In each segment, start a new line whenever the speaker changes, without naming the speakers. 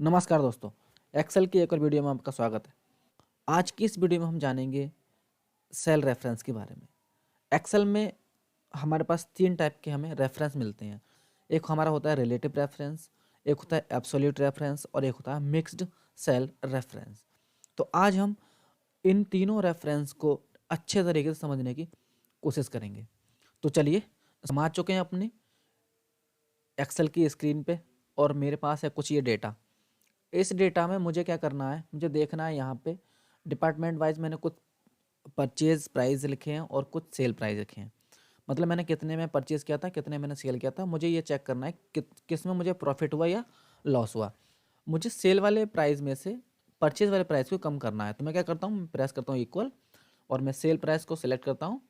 नमस्कार दोस्तों, एक्सेल की एक और वीडियो में आपका स्वागत है। आज की इस वीडियो में हम जानेंगे सेल रेफरेंस के बारे में। एक्सेल में हमारे पास 3 टाइप के हमें रेफरेंस मिलते हैं। एक हमारा होता है रिलेटिव रेफरेंस, एक होता है एब्सोल्यूट रेफरेंस और एक होता है मिक्स्ड सेल रेफरेंस। तो आज हम इन तीनों रेफरेंस को अच्छे तरीके से समझने की कोशिश करेंगे। तो चलिए समझ चुके हैं अपने एक्सेल की स्क्रीन पे और मेरे पास है कुछ ये डेटा। इस डेटा में मुझे क्या करना है, मुझे देखना है यहाँ पे डिपार्टमेंट वाइज मैंने कुछ परचेज प्राइस लिखे हैं और कुछ सेल प्राइस लिखे हैं। मतलब मैंने कितने में परचेज किया था, कितने मैंने सेल किया था। मुझे ये चेक करना है किस में मुझे प्रॉफिट हुआ या लॉस हुआ। मुझे सेल वाले प्राइस में से परचेज वाले प्राइस को कम करना है। तो मैं क्या करता हूँ, प्रेस करता हूँ इक्वल और मैं सेल प्राइस को सिलेक्ट करता हूँ,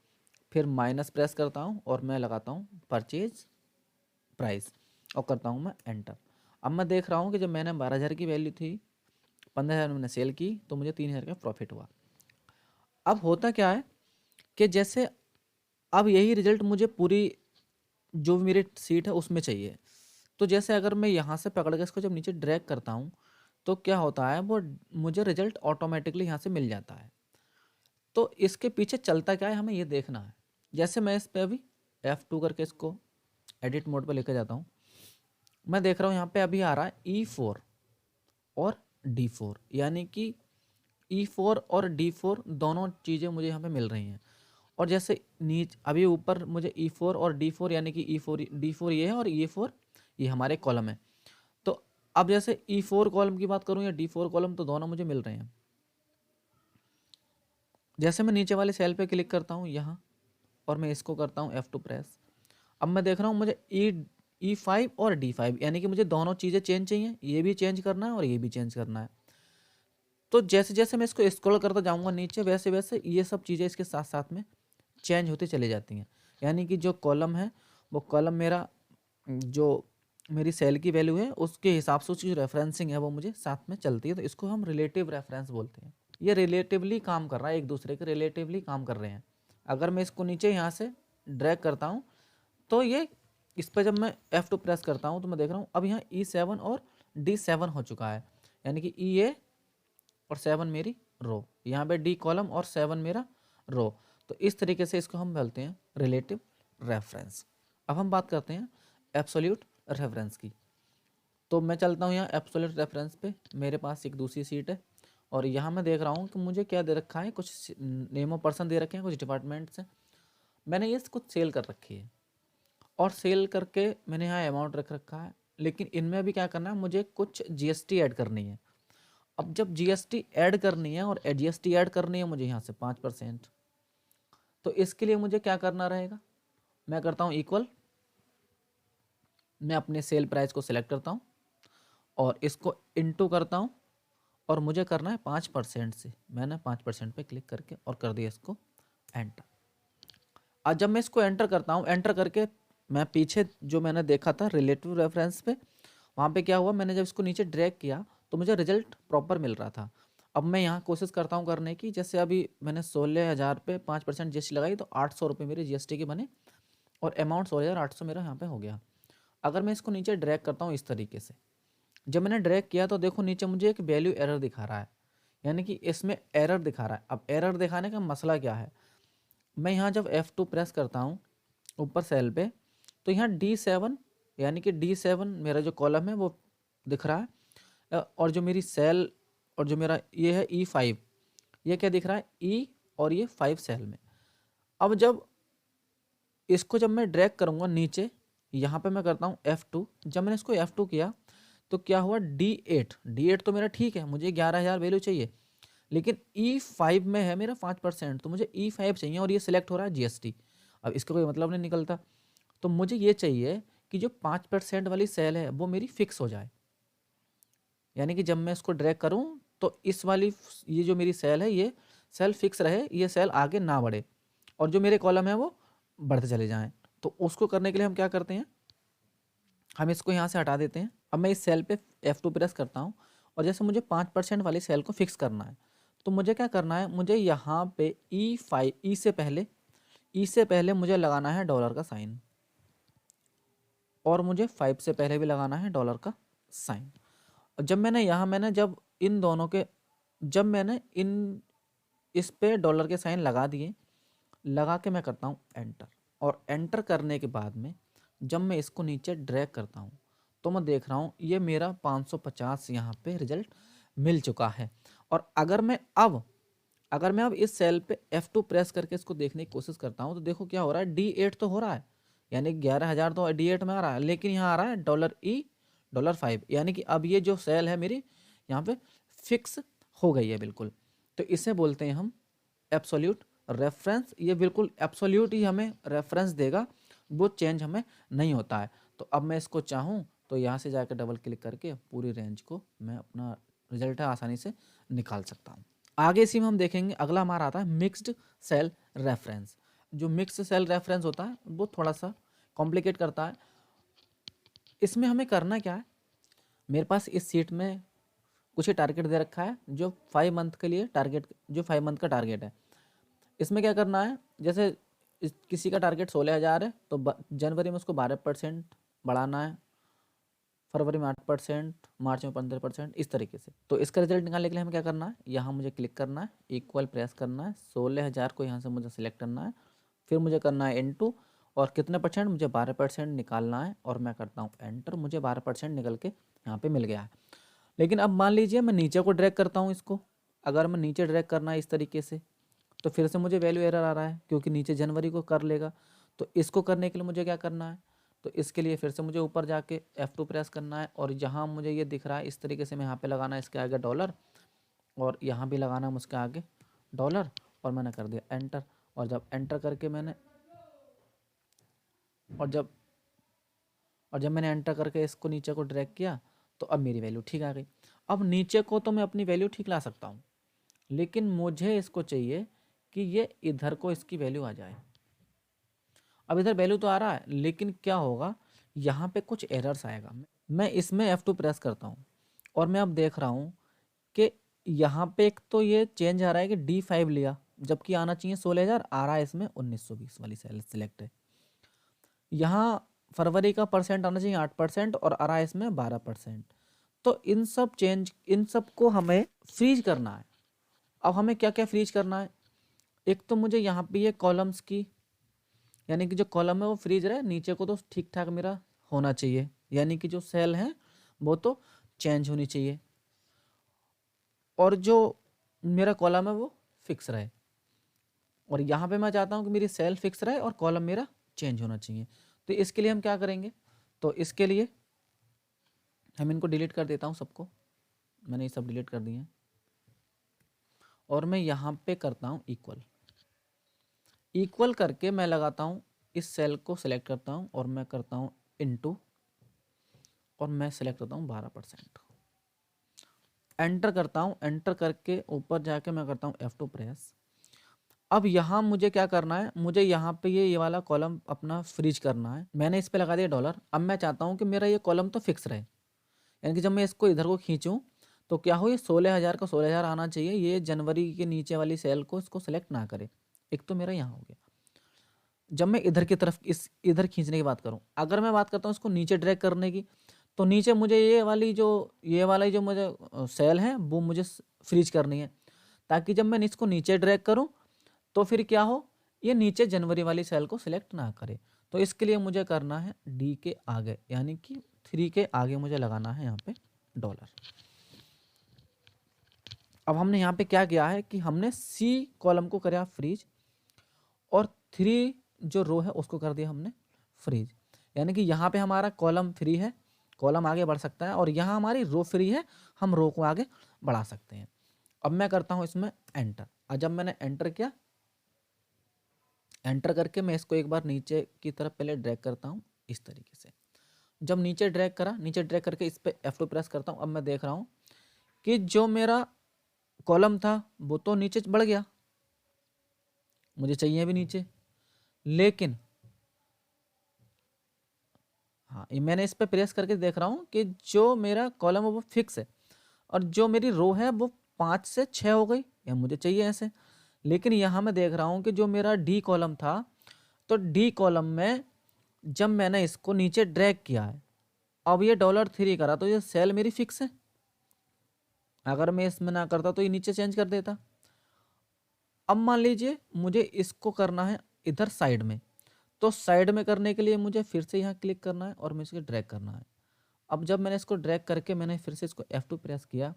फिर माइनस प्रेस करता हूँ और मैं लगाता हूँ परचेज प्राइस और करता हूँ मैं एंटर। अब मैं देख रहा हूँ कि जब मैंने 12,000 की वैल्यू थी, 15,000 मैंने सेल की तो मुझे 3,000 का प्रॉफिट हुआ। अब होता क्या है कि जैसे अब यही रिजल्ट मुझे पूरी जो मेरी सीट है उसमें चाहिए। तो जैसे अगर मैं यहाँ से पकड़ के इसको जब नीचे ड्रैग करता हूँ तो क्या होता है, वो मुझे रिजल्ट ऑटोमेटिकली यहाँ से मिल जाता है। तो इसके पीछे चलता क्या है हमें ये देखना है। जैसे मैं इस पर अभी F2 करके इसको एडिट मोड पर लेकर जाता हूँ, मैं देख रहा हूँ यहाँ पे अभी आ रहा है E4 और D4, यानी कि E4 और D4 दोनों चीज़ें मुझे यहाँ पे मिल रही हैं। और जैसे नीच अभी ऊपर मुझे E4 और D4 यानी कि E4 D4 ये है और E4 ये हमारे कॉलम है। तो अब जैसे E4 कॉलम की बात करूँ या D4 कॉलम, तो दोनों मुझे मिल रहे हैं। जैसे मैं नीचे वाले सेल पे क्लिक करता हूँ यहाँ और मैं इसको करता हूँ F2 प्रेस। अब मैं देख रहा हूँ मुझे E5 और D5 यानी कि मुझे दोनों चीज़ें चेंज चाहिए, ये भी चेंज करना है और ये भी चेंज करना है। तो जैसे जैसे मैं इसको स्क्रॉल करता जाऊँगा नीचे, वैसे वैसे ये सब चीज़ें इसके साथ साथ में चेंज होती चली जाती हैं। यानी कि जो कॉलम है वो कॉलम मेरा जो मेरी सेल की वैल्यू है उसके हिसाब से उसकी जो रेफरेंसिंग है वो मुझे साथ में चलती है। तो इसको हम रिलेटिव रेफरेंस बोलते हैं। ये रिलेटिवली काम कर रहा है, एक दूसरे के रिलेटिवली काम कर रहे हैं। अगर मैं इसको नीचे यहाँ से ड्रैग करता हूँ तो ये इस पर जब मैं F2 प्रेस करता हूँ तो मैं देख रहा हूँ अब यहाँ E7 और D7 हो चुका है। यानी कि E और 7 मेरी रो, यहाँ पे D कॉलम और 7 मेरा रो। तो इस तरीके से इसको हम बोलते हैं रिलेटिव रेफरेंस। अब हम बात करते हैं एब्सोल्यूट रेफरेंस की। तो मैं चलता हूँ यहाँ एब्सोल्यूट रेफरेंस पे, मेरे पास एक दूसरी सीट है और यहाँ मैं देख रहा हूँ कि मुझे क्या दे रखा है, कुछ नेम ऑफ पर्सन दे रखे हैं, कुछ डिपार्टमेंट्स हैं। मैंने ये कुछ सेल कर रखी है और सेल करके मैंने यहाँ अमाउंट रख रखा है। लेकिन इनमें अभी क्या करना है, मुझे कुछ GST ऐड करनी है। अब जब GST ऐड करनी है और GST ऐड करनी है मुझे यहाँ से 5%, तो इसके लिए मुझे क्या करना रहेगा, मैं करता हूँ इक्वल, मैं अपने सेल प्राइस को सिलेक्ट करता हूँ और इसको इनटू करता हूँ और मुझे करना है 5% से। मैंने 5% पे क्लिक करके और कर दिया इसको एंटर। आज जब मैं इसको एंटर करता हूँ, एंटर करके मैं पीछे जो मैंने देखा था रिलेटिव रेफरेंस पे, वहाँ पे क्या हुआ, मैंने जब इसको नीचे ड्रैग किया तो मुझे रिजल्ट प्रॉपर मिल रहा था। अब मैं यहाँ कोशिश करता हूँ करने की, जैसे अभी मैंने 16,000 पे 5% GST लगाई तो 800 रुपये मेरे GST के बने और अमाउंट 16,800 मेरा यहाँ पे हो गया। अगर मैं इसको नीचे ड्रैग करता हूँ इस तरीके से, जब मैंने ड्रैग किया तो देखो नीचे मुझे एक वैल्यू एरर दिखा रहा है, यानी कि इसमें एरर दिखा रहा है। अब एरर दिखाने का मसला क्या है, मैं यहाँ जब F2 प्रेस करता हूँ ऊपर सेल पे, तो यहाँ D7 यानी कि D7 मेरा जो कॉलम है वो दिख रहा है और जो मेरी सेल और जो मेरा ये है E5, ये क्या दिख रहा है E और ये 5 सेल में। अब जब इसको जब मैं ड्रैग करूँगा नीचे, यहाँ पे मैं करता हूँ F2। जब मैंने इसको F2 किया तो क्या हुआ, D8 तो मेरा ठीक है, मुझे 11,000 वैल्यू चाहिए, लेकिन E5 में है मेरा 5%, तो मुझे E5 चाहिए और ये सिलेक्ट हो रहा है GST। अब इसका कोई मतलब नहीं निकलता। तो मुझे ये चाहिए कि जो 5% वाली सेल है वो मेरी फिक्स हो जाए, यानी कि जब मैं इसको ड्रैग करूं तो इस वाली ये जो मेरी सेल है ये सेल फिक्स रहे, ये सेल आगे ना बढ़े और जो मेरे कॉलम है वो बढ़ते चले जाएं। तो उसको करने के लिए हम क्या करते हैं, हम इसको यहाँ से हटा देते हैं। अब मैं इस सेल पे F2 प्रेस करता हूँ और जैसे मुझे 5% वाली सेल को फिक्स करना है तो मुझे क्या करना है, मुझे यहाँ पे E ई से पहले मुझे लगाना है डॉलर का साइन और मुझे 5 से पहले भी लगाना है डॉलर का साइन। जब मैंने यहाँ मैंने जब इन दोनों के जब मैंने इन इस पे डॉलर के साइन लगा दिए, लगा के मैं करता हूँ एंटर। और एंटर करने के बाद में जब मैं इसको नीचे ड्रैग करता हूँ तो मैं देख रहा हूँ ये मेरा 550 यहाँ पे रिजल्ट मिल चुका है। और अगर मैं अब इस सेल पे F2 प्रेस करके इसको देखने की कोशिश करता हूँ तो देखो क्या हो रहा है, D8 तो हो रहा है, यानी 11,000 तो D8 में आ रहा है, लेकिन यहाँ आ रहा है $5, यानी कि अब ये जो सेल है मेरी यहाँ पे फिक्स हो गई है बिल्कुल। तो इसे बोलते हैं हम एब्सोल्यूट रेफरेंस। ये बिल्कुल एब्सोल्यूट ही हमें रेफरेंस देगा, वो चेंज हमें नहीं होता है। तो अब मैं इसको चाहूँ तो यहाँ से जाकर डबल क्लिक करके पूरी रेंज को मैं अपना रिजल्ट है आसानी से निकाल सकता हूँ। आगे इसी में हम देखेंगे, अगला हमारा आता है मिक्स्ड सेल रेफरेंस। जो मिक्स्ड सेल रेफरेंस होता है वो थोड़ा सा कॉम्प्लिकेट करता है। इसमें हमें करना क्या है, मेरे पास इस सीट में कुछ ही टारगेट दे रखा है जो 5 मंथ के लिए टारगेट, जो 5 मंथ का टारगेट है। इसमें क्या करना है, जैसे किसी का टारगेट 16,000 है तो जनवरी में उसको 12% बढ़ाना है, फरवरी में 8%, मार्च में 15%, इस तरीके से। तो इसका रिजल्ट निकालने के लिए हमें क्या करना है, यहाँ मुझे क्लिक करना है, इक्वल प्रेस करना है, 16,000 को यहाँ से मुझे सिलेक्ट करना है, फिर मुझे करना है इनटू और कितने परसेंट, मुझे 12% निकालना है और मैं करता हूँ एंटर। मुझे 12% निकल के यहाँ पे मिल गया है। लेकिन अब मान लीजिए मैं नीचे को ड्रैग करता हूँ इसको, अगर मैं नीचे ड्रैग करना है इस तरीके से तो फिर से मुझे वैल्यू एरर आ रहा है क्योंकि नीचे जनवरी को कर लेगा। तो इसको करने के लिए मुझे क्या करना है, तो इसके लिए फिर से मुझे ऊपर जाके F2 प्रेस करना है और जहाँ मुझे ये दिख रहा है इस तरीके से मैं यहाँ पे लगाना है इसके आगे डॉलर और यहाँ भी लगाना है उसके आगे डॉलर और मैंने कर दिया एंटर। और जब एंटर करके मैंने और जब मैंने एंटर करके इसको नीचे को ड्रैग किया तो अब मेरी वैल्यू ठीक आ गई। अब नीचे को तो मैं अपनी वैल्यू ठीक ला सकता हूँ, लेकिन मुझे इसको चाहिए कि ये इधर को इसकी वैल्यू आ जाए। अब इधर वैल्यू तो आ रहा है लेकिन क्या होगा, यहाँ पे कुछ एरर्स आएगा। मैं इसमें F2 प्रेस करता हूँ और मैं अब देख रहा हूँ कि यहाँ पे एक तो ये चेंज आ रहा है कि D5 लिया, जबकि आना चाहिए 16,000, आ रहा है इसमें 1920 वाली सेल सिलेक्ट है। यहाँ फरवरी का परसेंट आना चाहिए 8% और आ रहा है इसमें 12%। तो इन सब को हमें फ्रीज करना है। अब हमें क्या क्या फ्रीज करना है, एक तो मुझे यहाँ पे ये कॉलम्स की, यानी कि जो कॉलम है वो फ्रीज रहे, नीचे को तो ठीक ठाक मेरा होना चाहिए, यानी कि जो सेल है वो तो चेंज होनी चाहिए और जो मेरा कॉलम है वो फिक्स रहे। और यहाँ पे मैं चाहता हूँ कि मेरी सेल फिक्स रहे और कॉलम मेरा चेंज होना चाहिए। तो इसके लिए हम क्या करेंगे, तो इसके लिए हम इनको डिलीट कर देता हूँ सबको, मैंने ये सब डिलीट कर दिए और मैं यहाँ पे करता हूँ इक्वल करके मैं लगाता हूँ, इस सेल को सिलेक्ट करता हूँ और मैं करता हूँ इनटू और मैं सिलेक्ट करता हूँ 12%, एंटर करता हूँ। एंटर करके ऊपर जाके मैं करता हूँ F2 प्रेस। अब यहाँ मुझे क्या करना है, मुझे यहाँ पे ये वाला कॉलम अपना फ्रीज करना है। मैंने इस पे लगा दिया डॉलर। अब मैं चाहता हूँ कि मेरा ये कॉलम तो फिक्स रहे, यानी कि जब मैं इसको इधर को खींचूँ तो क्या हो, ये 16,000 का 16,000 आना चाहिए, ये जनवरी के नीचे वाली सेल को इसको सेलेक्ट ना करे। एक तो मेरा यहाँ हो गया। जब मैं इधर की तरफ इधर खींचने की बात करूं, अगर मैं बात करता हूं इसको नीचे ड्रैग करने की, तो नीचे मुझे ये वाला जो मुझे सेल है वो मुझे फ्रीज करनी है, ताकि जब मैं इसको नीचे ड्रैग करूं तो फिर क्या हो, ये नीचे जनवरी वाली सेल को सिलेक्ट ना करे। तो इसके लिए मुझे करना है डी के आगे, यानी कि 3 के आगे मुझे लगाना है यहाँ पे डॉलर। अब हमने यहाँ पे क्या किया है कि हमने सी कॉलम को कराया फ्रीज और 3 जो रो है उसको कर दिया हमने फ्रीज, यानी कि यहाँ पे हमारा कॉलम फ्री है, कॉलम आगे बढ़ सकता है और यहाँ हमारी रो फ्री है, हम रो को आगे बढ़ा सकते हैं। अब मैं करता हूँ इसमें एंटर। और जब मैंने एंटर किया, एंटर करके मैं इसको एक बार नीचे की तरफ पहले ड्रैग करता हूँ इस तरीके से। जब नीचे ड्रैग करा, नीचे ड्रैग करके इस पर F2 प्रेस करता हूँ। अब मैं देख रहा हूँ कि जो मेरा कॉलम था वो तो नीचे बढ़ गया, मुझे चाहिए भी नीचे, लेकिन हाँ ये मैंने इस पे प्रेस करके देख रहा हूँ कि जो मेरा कॉलम है वो फिक्स है और जो मेरी रो है वो 5 से 6 हो गई, या मुझे चाहिए ऐसे। लेकिन यहाँ मैं देख रहा हूँ कि जो मेरा डी कॉलम था, तो डी कॉलम में जब मैंने इसको नीचे ड्रैग किया है, अब ये $3 करा तो ये सेल मेरी फिक्स है, अगर मैं इसमें ना करता तो ये नीचे चेंज कर देता। अब मान लीजिए मुझे इसको करना है इधर साइड में, तो साइड में करने के लिए मुझे फिर से यहाँ क्लिक करना है और मुझे ड्रैग करना है। अब जब मैंने इसको ड्रैग करके मैंने फिर से इसको F2 प्रेस किया,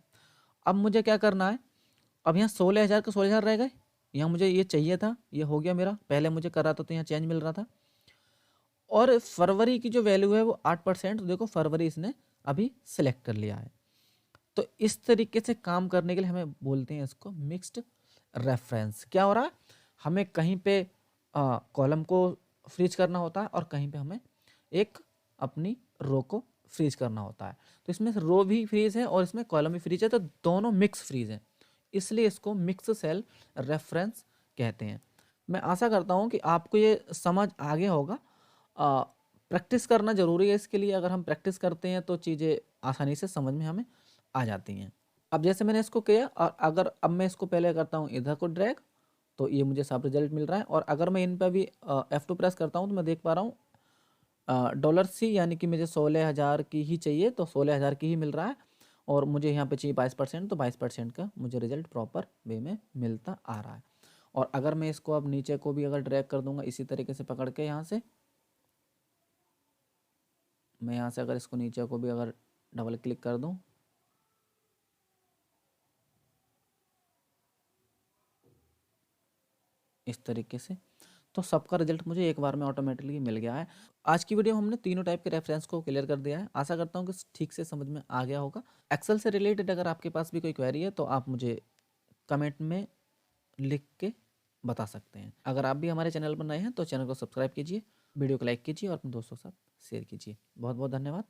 अब मुझे क्या करना है, अब यहाँ 16,000 के 16,000 रह गए, यहाँ मुझे ये चाहिए था, ये हो गया मेरा, पहले मुझे कर रहा था तो यहाँ चेंज मिल रहा था। और फरवरी की जो वैल्यू है वो 8%, देखो फरवरी इसने अभी सिलेक्ट कर लिया है। तो इस तरीके से काम करने के लिए हमें बोलते हैं इसको मिक्स्ड रेफरेंस। क्या हो रहा है, हमें कहीं पे कॉलम को फ्रीज करना होता है और कहीं पे हमें एक अपनी रो को फ्रीज करना होता है। तो इसमें रो भी फ्रीज है और इसमें कॉलम भी फ्रीज है, तो दोनों मिक्स फ्रीज हैं, इसलिए इसको मिक्स सेल रेफरेंस कहते हैं। मैं आशा करता हूँ कि आपको ये समझ आ गया होगा। प्रैक्टिस करना ज़रूरी है इसके लिए, अगर हम प्रैक्टिस करते हैं तो चीज़ें आसानी से समझ में हमें आ जाती हैं। अब जैसे मैंने इसको किया और अगर अब मैं इसको पहले करता हूँ इधर को ड्रैग, तो ये मुझे सब रिजल्ट मिल रहा है। और अगर मैं इन पर भी F2 प्रेस करता हूँ तो मैं देख पा रहा हूँ $C, यानी कि मुझे 16,000 की ही चाहिए तो 16,000 की ही मिल रहा है। और मुझे यहाँ पे चाहिए 22%, तो 22% का मुझे रिजल्ट प्रॉपर वे में मिलता आ रहा है। और अगर मैं इसको अब नीचे को भी अगर ड्रैग कर दूंगा इसी तरीके से पकड़ के, यहाँ से मैं यहाँ से अगर इसको नीचे को भी अगर डबल क्लिक कर दूँ, इस तरीके से, तो सबका रिजल्ट मुझे एक बार में ऑटोमेटिकली मिल गया है। आज की वीडियो में हमने तीनों टाइप के रेफरेंस को क्लियर कर दिया है। आशा करता हूँ कि ठीक से समझ में आ गया होगा। एक्सेल से रिलेटेड अगर आपके पास भी कोई क्वेरी है तो आप मुझे कमेंट में लिख के बता सकते हैं। अगर आप भी हमारे चैनल पर नए हैं तो चैनल को सब्सक्राइब कीजिए, वीडियो को लाइक कीजिए और अपने दोस्तों के साथ शेयर कीजिए। बहुत बहुत धन्यवाद।